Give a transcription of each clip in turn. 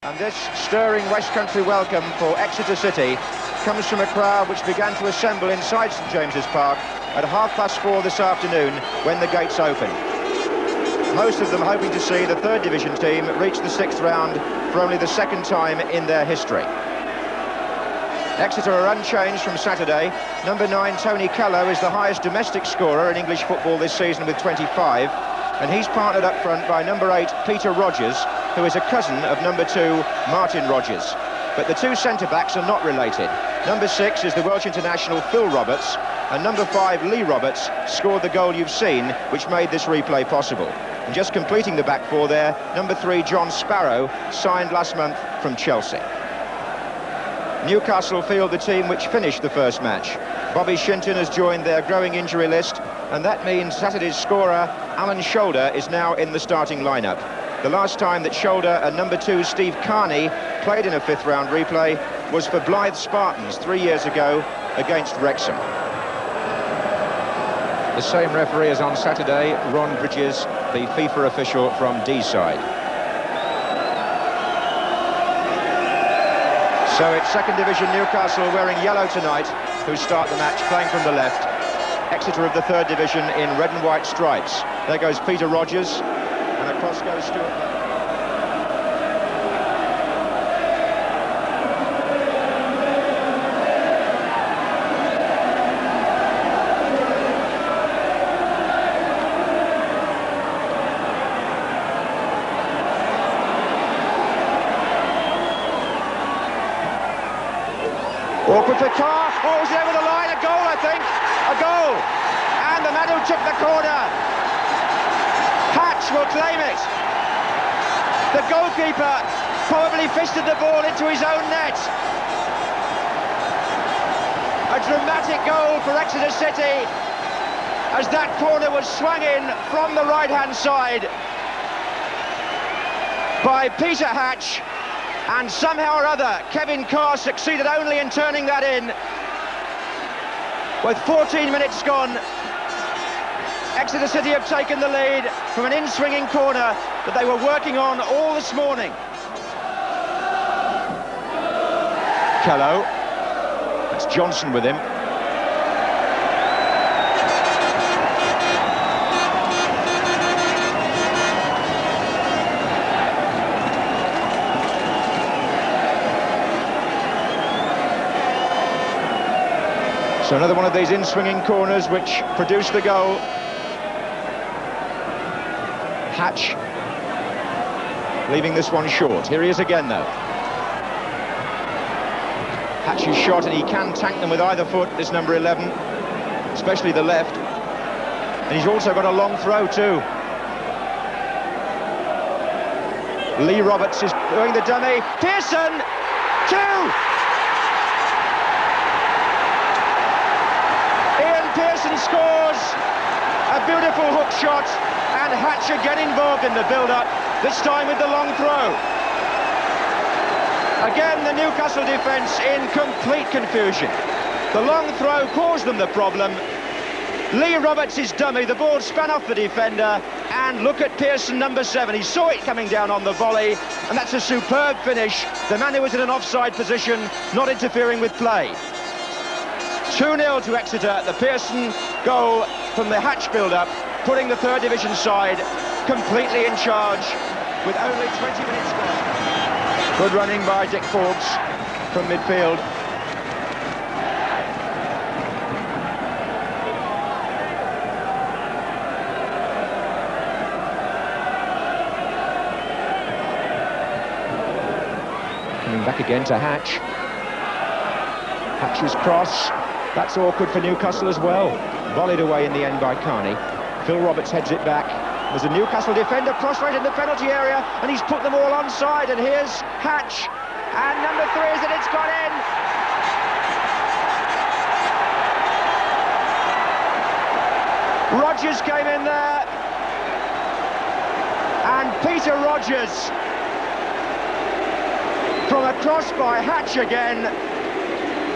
And this stirring West Country welcome for Exeter City comes from a crowd which began to assemble inside St James's Park at 4:30 this afternoon when the gates opened. Most of them hoping to see the third division team reach the sixth round for only the second time in their history. Exeter are unchanged from Saturday. Number 9, Tony Callow, is the highest domestic scorer in English football this season with 25, and he's partnered up front by number 8, Peter Rogers, who is a cousin of number 2, Martin Rogers. But the two centre-backs are not related. Number 6 is the Welsh international Phil Roberts, and number 5, Lee Roberts, scored the goal you've seen, which made this replay possible. And just completing the back four there, number 3, John Sparrow, signed last month from Chelsea. Newcastle field the team which finished the first match. Bobby Shinton has joined their growing injury list, and that means Saturday's scorer, Alan Shoulder, is now in the starting lineup. The last time that Shoulder and number 2, Steve Carney, played in a fifth-round replay was for Blythe Spartans 3 years ago against Wrexham. The same referee as on Saturday, Ron Bridges, the FIFA official from D-side. So it's second division Newcastle wearing yellow tonight, who start the match playing from the left. Exeter of the third division in red and white stripes. There goes Peter Rogers, and across goes Stuart. Awkward for Carr. Oh, is it over the line? A goal, I think. A goal. And the man who took the corner, Hatch, will claim it. The goalkeeper probably fisted the ball into his own net. A dramatic goal for Exeter City as that corner was swung in from the right-hand side by Peter Hatch. And somehow or other, Kevin Carr succeeded only in turning that in. With 14 minutes gone, Exeter City have taken the lead from an in-swinging corner that they were working on all this morning. Callow, that's Johnson with him. So another one of these in-swinging corners which produced the goal. Hatch leaving this one short. Here he is again, though. Hatch is shot, and he can tank them with either foot, this number 11, especially the left. And he's also got a long throw, too. Lee Roberts is doing the dummy. Pearson, 2! Pearson scores a beautiful hook shot, and Hatch again involved in the build-up, this time with the long throw. Again, the Newcastle defence in complete confusion. The long throw caused them the problem. Lee Roberts' dummy, the ball span off the defender, and look at Pearson, number 7. He saw it coming down on the volley, and that's a superb finish. The man who was in an offside position, not interfering with play. 2-0 to Exeter, the Pearson goal from the Hatch build-up, putting the third division side completely in charge with only 20 minutes gone. Good running by Dick Forbes from midfield. Coming back again to Hatch. Hatch's cross. That's awkward for Newcastle as well. Volleyed away in the end by Carney. Phil Roberts heads it back. There's a Newcastle defender prostrate in the penalty area, and he's put them all onside. And here's Hatch. And number 3 is that it's gone in. Rogers came in there. And Peter Rogers, from a cross by Hatch again,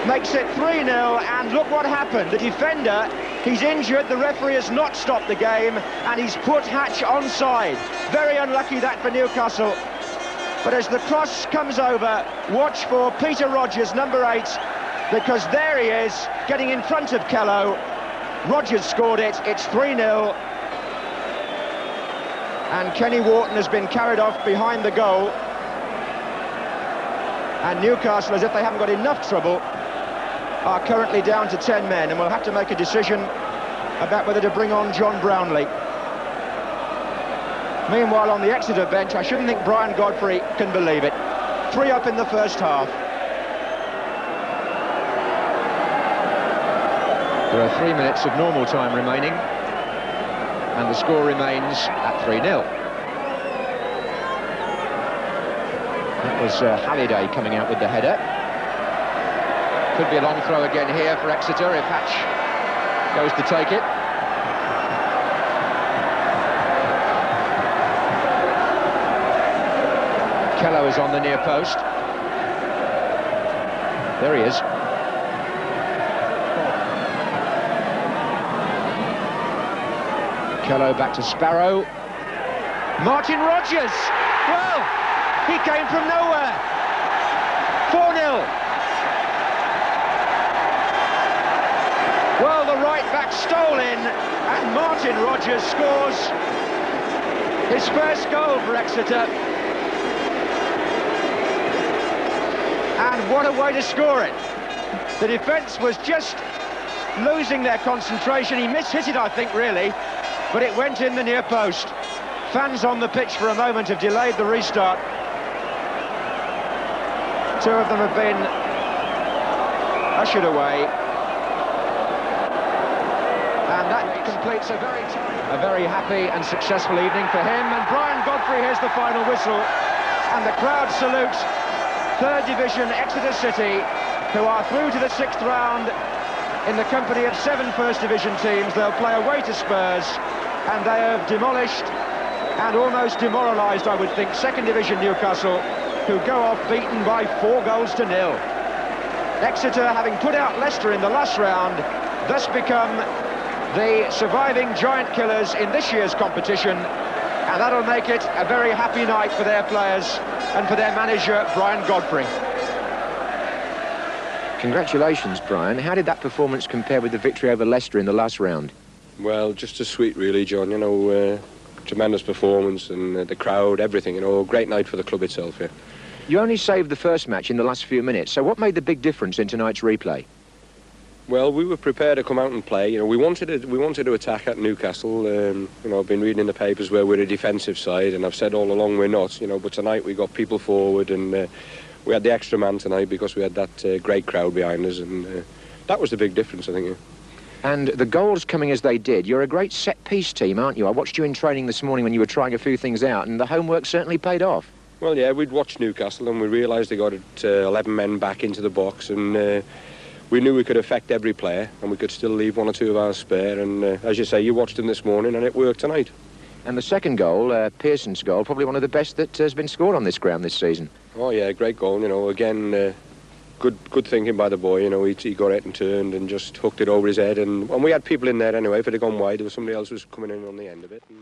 makes it 3-0, and look what happened. The defender, he's injured, the referee has not stopped the game, and he's put Hatch onside. Very unlucky that for Newcastle. But as the cross comes over, watch for Peter Rogers, number 8, because there he is, getting in front of Kello. Rogers scored it, it's 3-0. And Kenny Wharton has been carried off behind the goal. And Newcastle, as if they haven't got enough trouble, are currently down to 10 men, and will have to make a decision about whether to bring on John Brownlee. Meanwhile, on the Exeter bench, I shouldn't think Brian Godfrey can believe it. 3 up in the first half. There are 3 minutes of normal time remaining, and the score remains at 3-0. That was Halliday coming out with the header. Could be a long throw again here for Exeter if Hatch goes to take it. Kello is on the near post. There he is. Kello back to Sparrow. Martin Rogers! Well, he came from nowhere. 4-0. Well, the right back stole in, and Martin Rogers scores his first goal for Exeter. And what a way to score it. The defence was just losing their concentration. He mishit it, I think, really, but it went in the near post. Fans on the pitch for a moment have delayed the restart. 2 of them have been ushered away. And that completes a very happy and successful evening for him. And Brian Godfrey hears the final whistle, and the crowd salutes 3rd Division Exeter City, who are through to the 6th round in the company of 7 First Division teams. They'll play away to Spurs, and they have demolished and almost demoralised, I would think, 2nd Division Newcastle, who go off beaten by 4-0. Exeter, having put out Leicester in the last round, thus become the surviving giant killers in this year's competition, and that'll make it a very happy night for their players and for their manager, Brian Godfrey. Congratulations, Brian. How did that performance compare with the victory over Leicester in the last round? Well, just as sweet, really, John. You know, tremendous performance, and the crowd, everything. You know, great night for the club itself. Yeah. You only saved the first match in the last few minutes, so what made the big difference in tonight's replay? Well, we were prepared to come out and play. You know, we wanted to attack at Newcastle. You know, I've been reading in the papers where we're a defensive side, and I've said all along we're not. You know, but tonight we got people forward, and we had the extra man tonight because we had that great crowd behind us, and that was the big difference, I think. Yeah. And the goals coming as they did, you're a great set-piece team, aren't you? I watched you in training this morning when you were trying a few things out, and the homework certainly paid off. Well, yeah, we'd watched Newcastle, and we realised they got 11 men back into the box, and we knew we could affect every player, and we could still leave 1 or 2 of ours spare. And as you say, you watched them this morning, and it worked tonight. And the second goal, Pearson's goal, probably one of the best that has been scored on this ground this season. Oh yeah, great goal. You know, again, good thinking by the boy. You know, he got it and turned and just hooked it over his head. And we had people in there anyway. If it had gone wide, there was somebody else who was coming in on the end of it. And,